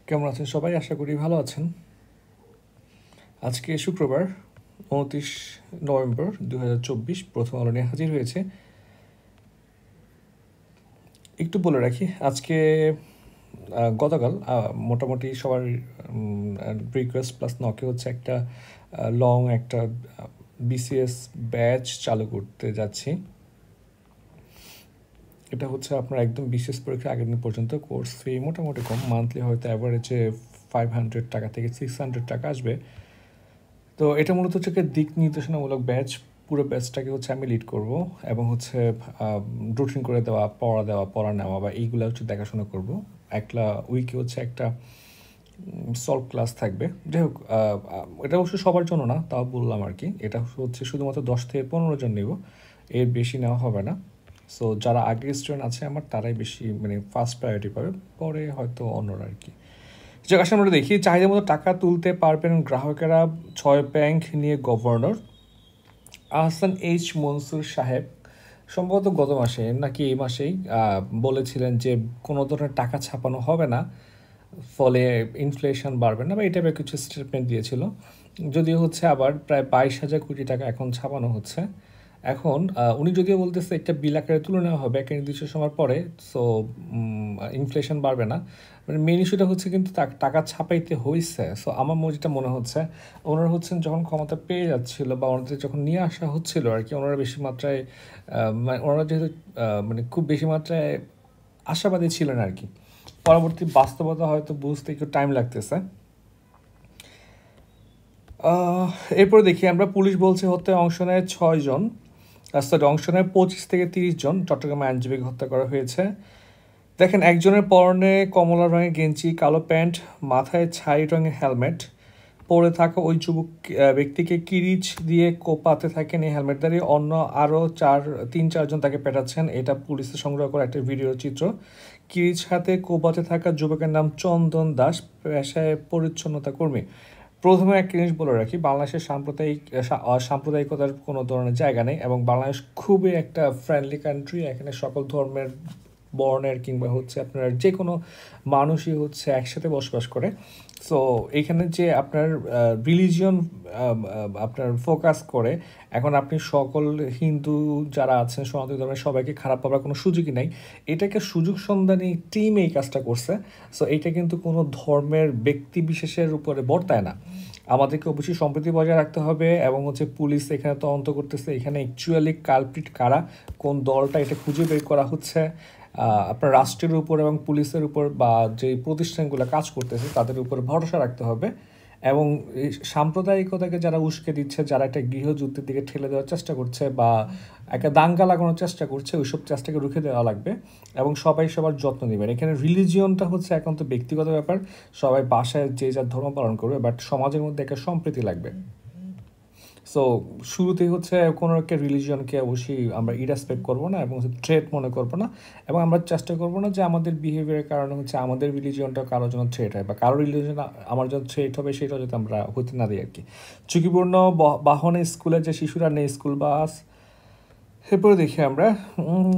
কেমন আছেন সবাই? আশা করি ভালো আছেন। আজকে শুক্রবার 29 নভেম্বর 2024 প্রথম আলো নিয়ে হাজির হয়েছে। একটু বলে রাখি, আজকে গতকাল মোটামুটি সবার রিকোয়েস্ট প্লাস নকে হচ্ছে একটা লং একটা বিসিএস ব্যাচ চালু করতে যাচ্ছি। এটা হচ্ছে আপনার একদম বিশেষ পরীক্ষা আগের দিন পর্যন্ত কোর্স ফি মোটামুটি কম, মান্থলি হয়তো অ্যাভারেজে 500 টাকা থেকে 600 টাকা আসবে। তো এটা মূলত হচ্ছে দিক নির্দেশনামূলক ব্যাচ। পুরো ব্যাচটাকে হচ্ছে আমি লিড করব এবং হচ্ছে রুটিন করে দেওয়া পড়া নেওয়া বা এইগুলো হচ্ছে দেখাশোনা করব। একটা উইকে হচ্ছে একটা সলভ ক্লাস থাকবে। যাই হোক, এটা অবশ্য সবার জন্য না, তাও বললাম আর কি। এটা হচ্ছে শুধুমাত্র 10 থেকে 15 জন নেব, এর বেশি নেওয়া হবে না। সো যারা আগের স্টুডেন্ট আছে আমার তারাই বেশি মানে ফার্স্ট প্রায়োরিটি পাবে, পরে হয়তো অন্যরা আর কি। যাক, আসলে আমরা দেখি চাহিদা মতো টাকা তুলতে পারবেন গ্রাহকেরা। 6 ব্যাংক নিয়ে গভর্নর আহসান এইচ মনসুর সাহেব সম্ভবত গত মাসে নাকি এই মাসেই বলেছিলেন যে কোনো ধরনের টাকা ছাপানো হবে না, ফলে ইনফ্লেশন বাড়বে না বা এই টাইপের কিছু স্টেটমেন্ট দিয়েছিল। যদিও হচ্ছে আবার প্রায় 22,000 কোটি টাকা এখন ছাপানো হচ্ছে। এখন উনি যদিও বলতেছে একটা বিল আকারে তুলে নেওয়া হবে একটা নির্দিষ্ট সময় পরে, সো ইনফ্লেশন বাড়বে না। মানে মেন ইস্যুটা হচ্ছে কিন্তু টাকা ছাপাইতে হয়েছে। সো আমার যেটা মনে হচ্ছে, ওনারা হচ্ছেন যখন ক্ষমতা পেয়ে যাচ্ছিল বা ওনাদের যখন নিয়ে আসা হচ্ছিল আর কি, ওনারা বেশি মাত্রায় মানে ওনারা যেহেতু মানে খুব বেশি মাত্রায় আশাবাদী ছিলেন আর কি, পরবর্তী বাস্তবতা হয়তো বুঝতে একটু টাইম লাগতেছে। এরপরে দেখি আমরা, পুলিশ বলছে হত্যায় অংশ নেয় 6 জন, রাস্তায় অংশ নেয় 25 থেকে 30 জন। চট্টগ্রামে আইনজীবীকে হত্যা করা হয়েছে। দেখেন, একজনের পরনে কমলা রঙের গেঞ্জি, কালো প্যান্ট, মাথায় ছাই রঙের হেলমেট পরে থাকা ওই যুবক ব্যক্তিকে কিরিচ দিয়ে কোপাতে থাকেন এই হেলমেট দাঁড়িয়ে। অন্য আরও 3-4 জন তাকে পেটাচ্ছেন। এটা পুলিশের সংগ্রহ করা একটা ভিডিও চিত্র। কিরিচ হাতে কোপাতে থাকা যুবকের নাম চন্দন দাস, পেশায় পরিচ্ছন্নতা কর্মী। প্রথমে একটা জিনিস বলে রাখি, বাংলাদেশের সাম্প্রদায়িকতার কোনো ধরনের জায়গা নেই এবং বাংলাদেশ খুবই একটা ফ্রেন্ডলি কান্ট্রি। এখানে সকল ধর্মের, বর্ণের কিংবা হচ্ছে আপনার যে কোনো মানুষই হচ্ছে একসাথে বসবাস করে। সো এইখানে যে আপনার রিলিজিয়ন আপনার ফোকাস করে, এখন আপনি সকল হিন্দু যারা আছেন সনাতন ধর্মের সবাইকে খারাপ পাবার কোনো সুযোগই নাই। এটাকে সুযোগ সন্ধানী টিম এই কাজটা করছে। সো এইটা কিন্তু কোনো ধর্মের ব্যক্তি বিশেষের উপরে বর্তায় না। আমাদেরকে অবশ্যই সম্প্রীতি বজায় রাখতে হবে এবং হচ্ছে পুলিশ এখানে তদন্ত করতেছে, এখানে অ্যাকচুয়ালি কালপ্রিট কারা, কোন দলটা, এটা খুঁজে বের করা হচ্ছে। আপনার রাষ্ট্রের উপর এবং পুলিশের উপর বা যে প্রতিষ্ঠানগুলো কাজ করতেছে তাদের উপর ভরসা রাখতে হবে। এবং এই সাম্প্রদায়িকতাকে যারা উস্কে দিচ্ছে, যারা একটা গৃহযুদ্ধের দিকে ঠেলে দেওয়ার চেষ্টা করছে বা একটা দাঙ্গা লাগানোর চেষ্টা করছে, ওইসব চেষ্টাকে রুখে দেওয়া লাগবে এবং সবাই সবার যত্ন নেবেন। এখানে রিলিজিয়নটা হচ্ছে একান্ত ব্যক্তিগত ব্যাপার, সবাই বাসায় যে যার ধর্ম পালন করবে, বাট সমাজের মধ্যে একটা সম্প্রীতি লাগবে। সো শুরুতেই হচ্ছে কোনো একটা রিলিজিয়নকে অবশ্যই আমরা ইরেসপেক্ট করবো না এবং থ্রেট মনে করবো না, এবং আমরা চেষ্টা করবো না যে আমাদের বিহেভিয়ারের কারণে হচ্ছে আমাদের রিলিজিয়নটা কারোর জন্য থ্রেট হয় বা কারো রিলিজিয়ন আমার জন্য থ্রেট হবে সেটা যাতে আমরা হতে না দিই আর কি। ঝুঁকিপূর্ণ বাহনে স্কুলে যে শিশুরা নেই, স্কুল বাস। এরপরে দেখি আমরা,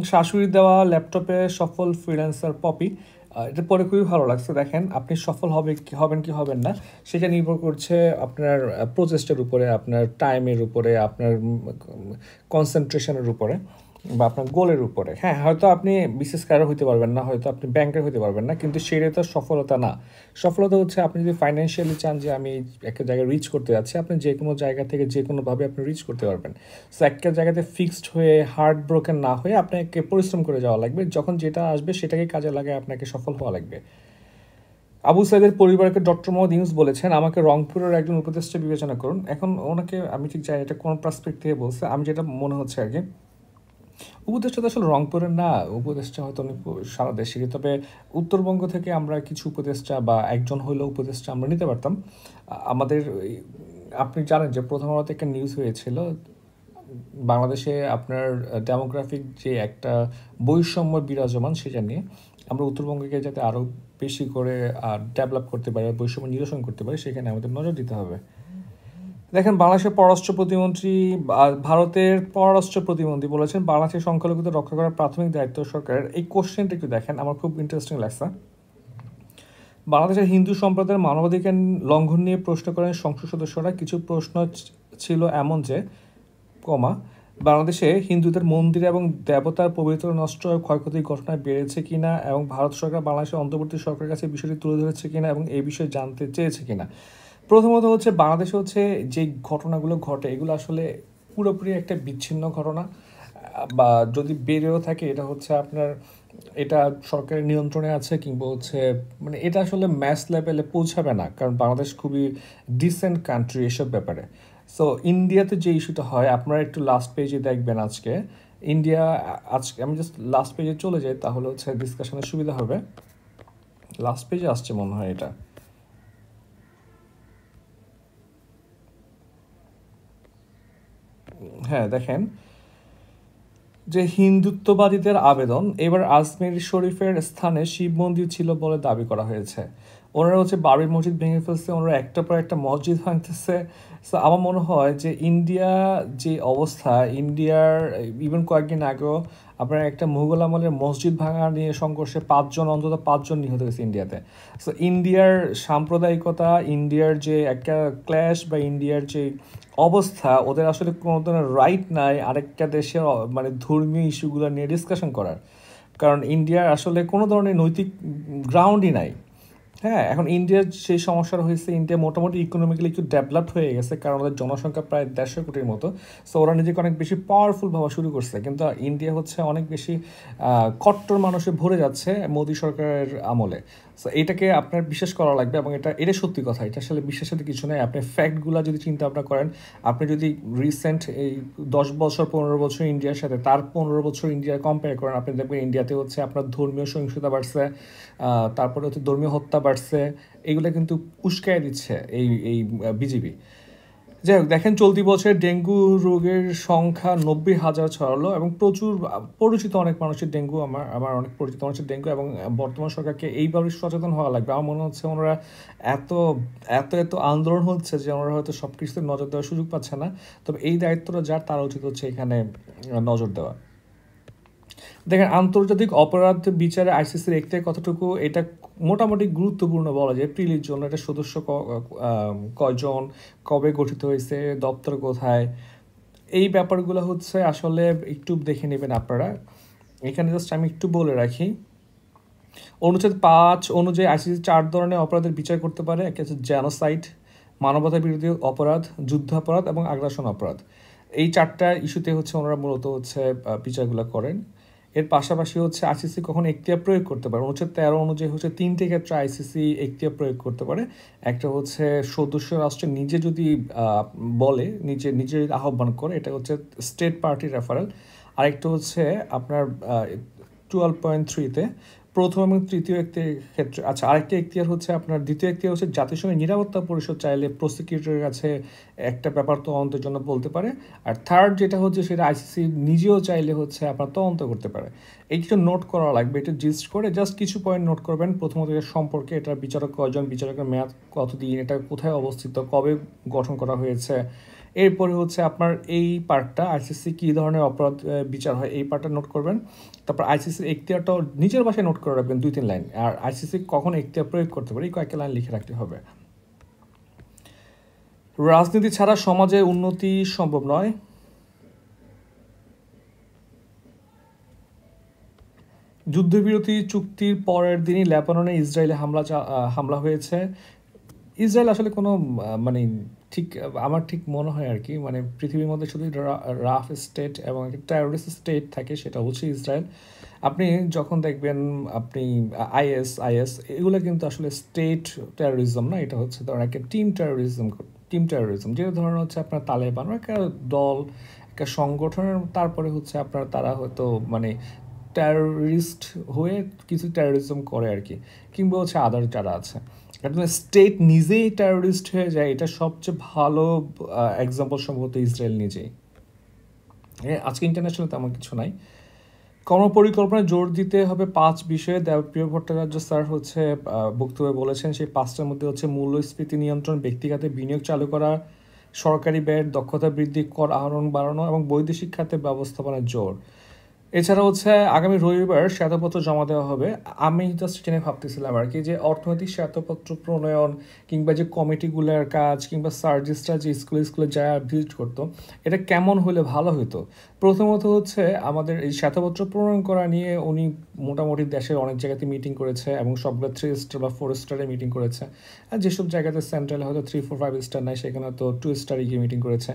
শাশুড়ি দেওয়া ল্যাপটপে সফল ফ্রিল্যান্সার পপি। এটা পরে খুবই ভালো লাগছে। দেখেন, আপনি সফল হবেন কি হবেন না সেটা নির্ভর করছে আপনার প্রচেষ্টার উপরে, আপনার টাইমের উপরে, আপনার কনসেন্ট্রেশনের উপরে বা আপনার গোলের উপরে। হ্যাঁ, হয়তো আপনি বিশেষ কারো হতে পারবেন না, হয়তো আপনি ব্যাংকের হতে পারবেন না, কিন্তু সেটা তো সফলতা না। সফলতা হচ্ছে আপনি যদি ফাইন্যান্সিয়ালি চান যে আমি একটা জায়গায় রিচ করতে যাচ্ছি, আপনি যে কোনো জায়গা থেকে যে কোনোভাবে আপনি রিচ করতে পারবেন। সো একটা জায়গাতে ফিক্সড হয়ে হার্ট ব্রোকেন না হয়ে আপনাকে পরিশ্রম করে যাওয়া লাগবে, যখন যেটা আসবে সেটাকে কাজে লাগায় আপনাকে সফল হওয়া লাগবে। আবু সাইদের পরিবারকে ডক্টর মোহাম্মদ ইউনূস বলেছেন, আমাকে রংপুরের একজন উপদেষ্টা বিবেচনা করুন। এখন ওনাকে আমি ঠিক জানি এটা কোন পার্সপেক্টিভ থেকে বলছে, আমি যেটা মনে হচ্ছে আর কি, উপদেষ্টা তো আসলে রংপুরের না, উপদেষ্টা হয়তো উনি সারা দেশেরই। তবে উত্তরবঙ্গ থেকে আমরা কিছু উপদেষ্টা বা একজন হইলেও উপদেষ্টা আমরা নিতে পারতাম। আমাদের আপনি জানেন যে প্রথম আলোতে একটা নিউজ হয়েছিল বাংলাদেশে আপনার ডেমোগ্রাফিক যে একটা বৈষম্য বিরাজমান সেটা নিয়ে, আমরা উত্তরবঙ্গকে যাতে আরও বেশি করে ডেভেলপ করতে পারি, বৈষম্য নিরসন করতে পারি, সেখানে আমাদের নজর দিতে হবে। দেখেন, বাংলাদেশের পররাষ্ট্র প্রতিমন্ত্রী, ভারতের পররাষ্ট্র প্রতিমন্ত্রী বলেছেন বাংলাদেশের সংখ্যালঘুদের রক্ষা করার প্রাথমিক দায়িত্ব সরকারের। এই কোশ্চেনটা একটু দেখেন, আমার খুব ইন্টারেস্টিং লাগছে। বাংলাদেশের হিন্দু সম্প্রদায়ের মানবাধিকার লঙ্ঘন নিয়ে প্রশ্ন করেন সংসদ সদস্যরা। কিছু প্রশ্ন ছিল এমন যে, বাংলাদেশে হিন্দুদের মন্দির এবং দেবতার পবিত্র নষ্ট ও ক্ষয়ক্ষতির ঘটনা বেড়েছে কিনা এবং ভারত সরকার বাংলাদেশের অন্তর্বর্তী সরকারের কাছে বিষয়টি তুলে ধরেছে কিনা এবং এই বিষয়ে জানতে চেয়েছে কিনা। প্রথমত হচ্ছে বাংলাদেশে হচ্ছে যে ঘটনাগুলো ঘটে এগুলো আসলে পুরোপুরি একটা বিচ্ছিন্ন ঘটনা, বা যদি বেড়েও থাকে এটা হচ্ছে আপনার এটা সরকারের নিয়ন্ত্রণে আছে, কিংবা হচ্ছে মানে এটা আসলে ম্যাস লেভেলে পৌঁছাবে না, কারণ বাংলাদেশ খুবই ডিসেন্ট কান্ট্রি এসব ব্যাপারে। সো ইন্ডিয়াতে যে ইস্যুটা হয় আপনারা একটু লাস্ট পেজে দেখবেন আজকে ইন্ডিয়া। আজকে আমি জাস্ট লাস্ট পেজে চলে যাই, তাহলে হচ্ছে ডিসকাশনের সুবিধা হবে। লাস্ট পেজে আসছে মনে হয় এটা। হ্যাঁ দেখেন যে হিন্দুত্ববাদীদের আবেদন, এবার আজমির শরীফের স্থানে শিব মন্দির ছিল বলে দাবি করা হয়েছে। ওনারা হচ্ছে বাবরি মসজিদ ভেঙে ফেলছে, ওনারা একটা পর একটা মসজিদ ভাঙতেছে। সো আমার মনে হয় যে ইন্ডিয়া যে অবস্থা, ইন্ডিয়ার ইভেন কয়েকদিন আগেও আপনার একটা মুঘল আমলের মসজিদ ভাঙা নিয়ে সংঘর্ষে অন্তত পাঁচজন নিহত হয়েছে ইন্ডিয়াতে। সো ইন্ডিয়ার সাম্প্রদায়িকতা, ইন্ডিয়ার যে একটা ক্ল্যাশ বা ইন্ডিয়ার যে অবস্থা, ওদের আসলে কোনো ধরনের রাইট নাই আরেকটা দেশের মানে ধর্মীয় ইস্যুগুলো নিয়ে ডিসকাশন করার, কারণ ইন্ডিয়ার আসলে কোনো ধরনের নৈতিক গ্রাউন্ডই নাই। হ্যাঁ, এখন ইন্ডিয়ার সেই সমস্যাটা হয়েছে, ইন্ডিয়া মোটামুটি ইকোনমিক্যালি একটু ডেভেলপড হয়ে গেছে, কারণ ওদের জনসংখ্যা প্রায় 150 কোটির মতো। সো ওরা নিজেকে অনেক বেশি পাওয়ারফুল ভাবা শুরু করছে, কিন্তু ইন্ডিয়া হচ্ছে অনেক বেশি কট্টর মানুষে ভরে যাচ্ছে মোদী সরকারের আমলে। সো এটাকে আপনার বিশ্বাস করা লাগবে, এবং এটা সত্যি কথা, এটা আসলে বিশ্বাসের কিছু নেই। আপনি ফ্যাক্টগুলো যদি চিন্তা ভাবনা করেন, আপনি যদি রিসেন্ট এই 10 বছর 15 বছর ইন্ডিয়ার সাথে তার 15 বছর ইন্ডিয়া কম্পেয়ার করেন, আপনি দেখবেন ইন্ডিয়াতে হচ্ছে আপনার ধর্মীয় সহিংসতা বাড়ছে, তারপরে হচ্ছে ধর্মীয় হত্যা বাড়ছে। এগুলো কিন্তু উস্কায় দিচ্ছে এই এই বিজেপি। যাই হোক, দেখেন চলতি বছর ডেঙ্গু রোগের সংখ্যা 90,000 ছড়ালো, এবং প্রচুর পরিচিত অনেক মানুষের ডেঙ্গু, আমার অনেক পরিচিত মানুষের ডেঙ্গু, এবং বর্তমান সরকারকে এইভাবে সচেতন হওয়া লাগবে। আমার মনে হচ্ছে ওনারা এত এত এত আন্দোলন হচ্ছে যে ওনারা হয়তো সব কিছুতে নজর দেওয়ার সুযোগ পাচ্ছে না। তবে এই দায়িত্বটা যার, তার উচিত হচ্ছে এখানে নজর দেওয়া। দেখেন আন্তর্জাতিক অপরাধ বিচারে আইসিসির এখতিয়ার কতটুকু, এটা মোটামুটি গুরুত্বপূর্ণ বলা যায়। প্রিলির জন্য এটা সদস্য কয়জন, কবে গঠিত হয়েছে, দপ্তর কোথায়, এই ব্যাপারগুলো হচ্ছে আসলে একটু দেখে নেবেন আপনারা। এখানে জাস্ট আমি একটু বলে রাখি, অনুচ্ছেদ 5 অনুযায়ী আইসিসি 4 ধরনের অপরাধের বিচার করতে পারে। একটা হচ্ছে জেনোসাইড, মানবতা বিরোধী অপরাধ, যুদ্ধাপরাধ এবং আগ্রাসন অপরাধ। এই 4টা ইস্যুতে হচ্ছে ওনারা মূলত হচ্ছে বিচারগুলো করেন। এর পাশাপাশি হচ্ছে আইসিসি কখন এখতিয়ার প্রয়োগ করতে পারে, অনুচ্ছেদ 13 অনুযায়ী হচ্ছে 3টে ক্ষেত্রে আইসিসি এখতিয়ার প্রয়োগ করতে পারে। একটা হচ্ছে সদস্য রাষ্ট্র নিজে যদি বলে, নিজে আহ্বান করে, এটা হচ্ছে স্টেট পার্টি রেফারেল। আরেকটা হচ্ছে আপনার 12.3-তে প্রথম এবং তৃতীয় এখতিয়ার ক্ষেত্রে। আচ্ছা, আরেকটা এখতিয়ার হচ্ছে আপনার দ্বিতীয় এখতিয়ার হচ্ছে জাতিসংঘের নিরাপত্তা পরিষদ চাইলে প্রসিকিউটরের কাছে একটা ব্যাপার তদন্তের জন্য বলতে পারে। আর থার্ড যেটা হচ্ছে সেটা আইসিসি নিজেও চাইলে হচ্ছে আপনার তদন্ত করতে পারে। এই কিছু নোট করা লাগবে, এটা জিস্ট করে জাস্ট কিছু পয়েন্ট নোট করবেন। প্রথমত এর সম্পর্কে, এটার বিচারক কয়জন, বিচারকের মেয়াদ কতদিন, এটা কোথায় অবস্থিত, কবে গঠন করা হয়েছে। এরপরে হচ্ছে আপনার এই পার্টটা আইসিসি কী ধরনের অপরাধ বিচার হয়, এই পার্টটা নোট করবেন। তারপর আইসিসির এখতিয়ারটাও নিজের ভাষায় নোট করে রাখবেন 2-3 লাইন। আর আইসিসি কখন এখতিয়ার প্রয়োগ করতে পারে এই কয়েকটা লাইন লিখে রাখতে হবে। রাজনীতি ছাড়া সমাজে উন্নতি সম্ভব নয়। যুদ্ধবিরতি চুক্তির পরের দিনই লেবাননে ইসরায়েলে হামলা হয়েছে। ইসরায়েল আসলে কোনো মানে ঠিক আমার ঠিক মনে হয় আর কি, মানে পৃথিবীর মধ্যে শুধু রাফ স্টেট এবং একটা টেরোরিস্ট স্টেট থাকে, সেটা হচ্ছে ইসরায়েল। আপনি যখন দেখবেন আপনি আইএস এগুলো কিন্তু আসলে স্টেট টেরোরিজম না, এটা হচ্ছে ধরেন একটা টিম টেরোরিজম যেটা ধরনের হচ্ছে আপনার তালেবান একটা দল, একটা সংগঠনের, তারপরে হচ্ছে আপনার তারা হয়তো মানে টেররিস্ট হয়ে কিছু টেরোরিজম করে আর কি, কিংবা হচ্ছে আদার যারা আছে। একদম স্টেট নিজেই টেরোরিস্ট হয়ে যায়, এটা সবচেয়ে ভালো এক্সাম্পল সম্ভবত ইসরায়েল নিজেই। আজকে ইন্টারন্যাশনাল তেমন কিছু নাই। কর্মপরিকল্পনায় জোর দিতে হবে 5 বিষয়ে দেবপ্রিয় ভট্টাচার্য স্যার হচ্ছে বক্তব্যে বলেছেন। সেই 5টার মধ্যে হচ্ছে মূল্যস্ফীতি নিয়ন্ত্রণ, ব্যক্তিগত বিনিয়োগ চালু করা, সরকারি ব্যয়ের দক্ষতা বৃদ্ধি, কর আহরণ বাড়ানো এবং বৈদেশিক খাতে ব্যবস্থাপনার জোর। এছাড়া হচ্ছে আগামী রবিবার শ্বেতপত্র জমা দেওয়া হবে। আমি জাস্ট জেনে ভাবতেছিলাম আর কি যে অর্থনৈতিক শ্বেতপত্র প্রণয়ন কিংবা যে কমিটিগুলোর কাজ কিংবা সার্জিসটা যে স্কুলে স্কুলে যা ভিজিট করতো, এটা কেমন হলে ভালো হতো। প্রথমত হচ্ছে আমাদের এই শ্বেতপত্র প্রণয়ন করা নিয়ে উনি মোটামুটি দেশের অনেক জায়গাতে মিটিং করেছে এবং সবগুলো 3 স্টার বা 4 স্টারে মিটিং করেছে। আর যেসব জায়গাতে সেন্ট্রাল হয়তো 3, 4, 5 স্টার নাই সেখানে তো 2 স্টারে গিয়ে মিটিং করেছে।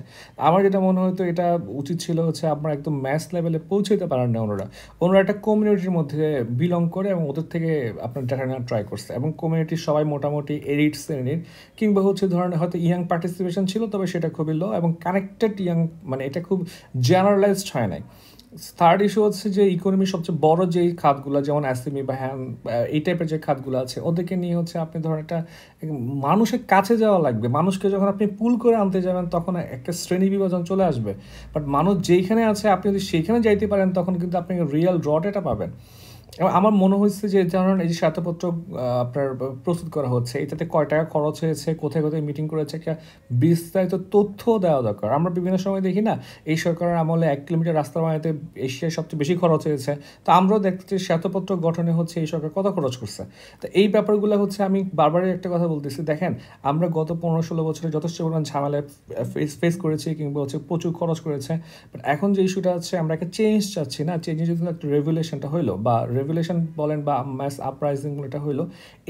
আমার যেটা মনে হতো এটা উচিত ছিল হচ্ছে আপনার একদম ম্যাথ লেভেলে পৌঁছতে পারেন না ওনারা। ওনারা একটা কমিউনিটির মধ্যে বিলং করে এবং ওদের থেকে আপনার ডাটা নেওয়ার ট্রাই করছে এবং কমিউনিটির সবাই মোটামুটি এলিট শ্রেণীর কিংবা হচ্ছে ধরেন হয়তো ইয়াং পার্টিসিপেশন ছিল তবে সেটা খুবই লো এবং কানেক্টেড ইয়াং, মানে এটা খুব জেনারেলাইজড হয় নাই। থার্ড ইস্যু হচ্ছে যে ইকোনমির সবচেয়ে বড় যেই খাতগুলো যেমন এসএমই বা হ্যান এই টাইপের যে খাতগুলো আছে ওদেরকে নিয়ে হচ্ছে আপনি ধরেন একটা মানুষের কাছে যাওয়া লাগবে। মানুষকে যখন আপনি পুল করে আনতে যাবেন তখন একটা শ্রেণী বিভাজন চলে আসবে। বাট মানুষ যেইখানে আছে আপনি যদি সেইখানে যাইতে পারেন তখন কিন্তু আপনি রিয়েল র ডেটা পাবেন। এবং আমার মনে হচ্ছে যে ধরুন এই যে শ্বেতপত্র আপনার প্রস্তুত করা হচ্ছে এটাতে কয় টাকা খরচ হয়েছে, কোথায় কোথায় মিটিং করেছে, একটা বিস্তারিত তথ্য দেওয়া দরকার। আমরা বিভিন্ন সময় দেখি না এই সরকারের আমলে 1 কিলোমিটার রাস্তা বানাতে এশিয়ার সবচেয়ে বেশি খরচ হয়েছে। তো আমরাও দেখছি শ্বেতপত্র গঠনে হচ্ছে এই সরকার কত খরচ করছে। তো এই ব্যাপারগুলো হচ্ছে আমি বারবারই একটা কথা বলতেছি, দেখেন আমরা গত 15-16 বছরে যথেষ্ট পরিমাণ ঝামেলায় ফেস করেছি কিংবা হচ্ছে প্রচুর খরচ করেছে। বাট এখন যে ইস্যুটা আছে আমরা একটা চেঞ্জ চাচ্ছি না, চেঞ্জের জন্য একটা রেগুলেশনটা হইলো বা রেগুলেশন বলেন বা ম্যাস আপরাইজিং এটা হইলো,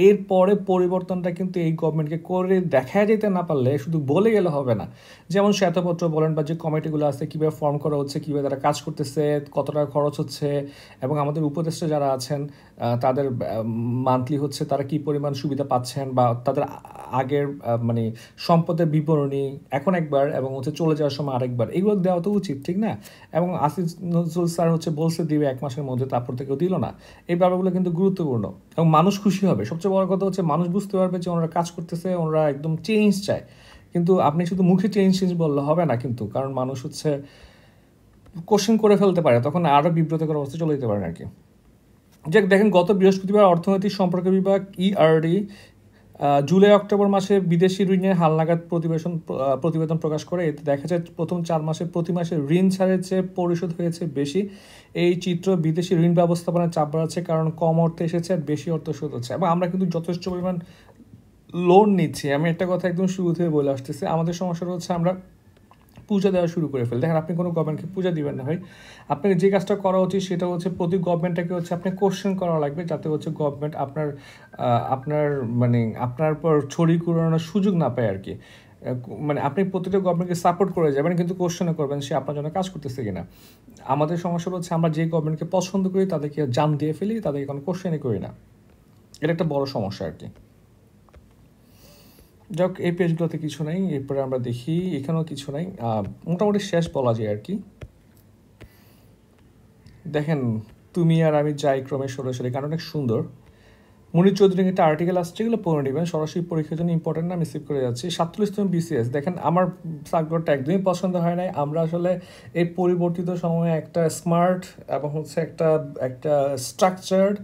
এরপরে পরিবর্তনটা কিন্তু এই গভর্নমেন্টকে করে দেখা যেতে না পারলে শুধু বলে গেলে হবে না। যেমন শ্বেতপত্র বলেন বা যে কমিটিগুলো আছে কীভাবে ফর্ম করা হচ্ছে, কীভাবে তারা কাজ করতেছে, কত টাকা খরচ হচ্ছে এবং আমাদের উপদেষ্টা যারা আছেন তাদের মান্থলি হচ্ছে তারা কি পরিমাণ সুবিধা পাচ্ছেন বা তাদের আগের মানে সম্পদের বিবরণী এখন একবার এবং হচ্ছে চলে যাওয়ার সময় আরেকবার, এগুলো দেওয়া তো উচিত, ঠিক না? এবং আসিফ নজরুল স্যার হচ্ছে বলছে দিবে 1 মাসের মধ্যে, তারপর থেকেও দিল না। এই ব্যাপারগুলো কিন্তু গুরুত্বপূর্ণ এবং মানুষ খুশি হবে। সবচেয়ে বড় কথা হচ্ছে মানুষ বুঝতে পারবে যে ওনারা কাজ করতেছে, ওনারা একদম চেঞ্জ চায়। কিন্তু আপনি শুধু মুখে চেঞ্জ চেঞ্জ বললে হবে না কিন্তু, কারণ মানুষ হচ্ছে কোশ্চেন করে ফেলতে পারে, তখন আরও বিব্রতকর অবস্থা চলে যেতে পারেন আর কি। যাক, দেখেন গত বৃহস্পতিবার অর্থনৈতিক সম্পর্ক বিভাগ ইআরডি জুলাই অক্টোবর মাসে বিদেশি ঋণের হালনাগাদ প্রতিবেদন প্রকাশ করে। এতে দেখা যায় প্রথম 4 মাসে প্রতি মাসে ঋণ ছাড়ের চেয়ে পরিশোধ হয়েছে বেশি। এই চিত্র বিদেশি ঋণ ব্যবস্থাপনার চাপ বাড়াচ্ছে, কারণ কম অর্থে এসেছে আর বেশি অর্থ শোধ হচ্ছে এবং আমরা কিন্তু যথেষ্ট পরিমাণ লোন নিচ্ছি। আমি একটা কথা একদম শুরু থেকে বলে আসতেছি, আমাদের সমস্যাটা হচ্ছে আমরা পূজা দেওয়া শুরু করে ফেল। দেখেন আপনি কোনো গভর্নমেন্টকে পূজা দিবেন না ভাই, আপনাকে যে কাজটা করা উচিত সেটা হচ্ছে প্রতি গভর্নমেন্টটাকে হচ্ছে আপনি কোশ্চেন করা লাগবে, যাতে হচ্ছে গভর্নমেন্ট আপনার মানে আপনার পর ছড়ি কুড়ানোর সুযোগ না পায় আর কি। মানে আপনি প্রতিটা গভর্নমেন্টকে সাপোর্ট করে যাবেন কিন্তু কোশ্চেনও করবেন সে আপনার জন্য কাজ করতেছে কিনা। আমাদের সমস্যা হচ্ছে আমরা যে গভর্নমেন্টকে পছন্দ করি তাদেরকে জান দিয়ে ফেলি, তাদেরকে কোনো কোশ্চেনই করি না। এটা একটা বড় সমস্যা আর কি। যাক, এই পেজগুলোতে কিছু নেই, এরপরে আমরা দেখি এখানেও কিছু নেই, মোটামুটি শেষ বলা যায় আর কি। দেখেন তুমি আর আমি যাই ক্রমে সরাসরি, কারণ অনেক সুন্দর। মুনির চৌধুরীর একটা আর্টিকেল আসছে, এগুলো পড়ে নেবেন, সরাসরি পরীক্ষার জন্য ইম্পর্টেন্ট না, আমি সেভ করে যাচ্ছি। 47তম বিসিএস, দেখেন আমার সাবজেক্টটা একদমই পছন্দ হয় নাই। আমরা আসলে এই পরিবর্তিত সময়ে একটা স্মার্ট এবং হচ্ছে একটা একটা স্ট্রাকচার্ড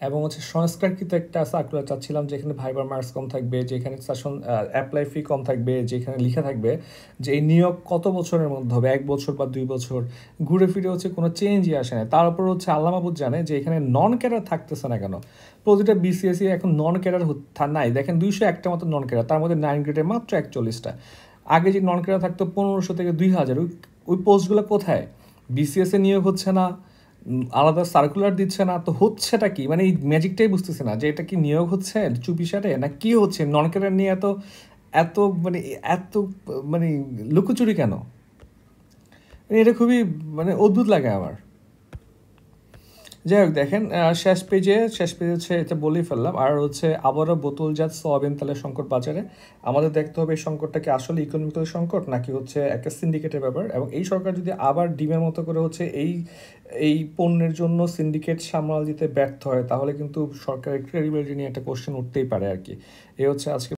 এবং হচ্ছে সংস্কারকৃত একটা সার্কুলার চাচ্ছিলাম, যেখানে ভাইবার মার্কস কম থাকবে, যেখানে সেশন অ্যাপ্লাই ফি কম থাকবে, যেখানে লেখা থাকবে যে এই নিয়োগ কত বছরের মধ্যে হবে, 1 বছর বা 2 বছর। ঘুরে ফিরে হচ্ছে কোনো চেঞ্জই আসে না। তার উপর হচ্ছে আল্লাহ মাহবুব জানে যে এখানে নন ক্যাডার থাকতেছে না কেন। প্রতিটা বিসিএসই এখন নন ক্যাডার নাই, দেখেন 201টা মতো নন ক্যাডার, তার মধ্যে 9 গ্রেডের মাত্র 41টা। আগে যে নন ক্যাডার থাকতো 1500 থেকে 2000, ওই পোস্টগুলো কোথায়? বিসিএসে নিয়োগ হচ্ছে না, আলাদা সার্কুলার দিচ্ছে না, তো হচ্ছেটা কি? মানে এই ম্যাজিকটাই বুঝতেছে না যে এটা কি নিয়োগ হচ্ছে চুপিসারে না কি হচ্ছে। নন ক্যাডার নিয়ে এত এত মানে এত মানে লুকোচুরি কেন? এটা খুবই মানে অদ্ভুত লাগে আমার। যাই হোক, দেখেন শেষ পেজে হচ্ছে এটা বলেই ফেললাম। আর হচ্ছে আবারও বোতলজাত সয়াবিন তেলের সংকট বাজারে। আমাদের দেখতে হবে এই সংকটটা কি আসলে ইকোনমিক্যাল সংকট নাকি হচ্ছে একটা সিন্ডিকেটের ব্যাপার। এবং এই সরকার যদি আবার ডিমের মতো করে হচ্ছে এই পণ্যের জন্য সিন্ডিকেট সামাল দিতে ব্যর্থ হয়, তাহলে কিন্তু সরকারের ক্রেডিবিলিটি নিয়ে একটা কোশ্চেন উঠতেই পারে আর কি। এই হচ্ছে আজকে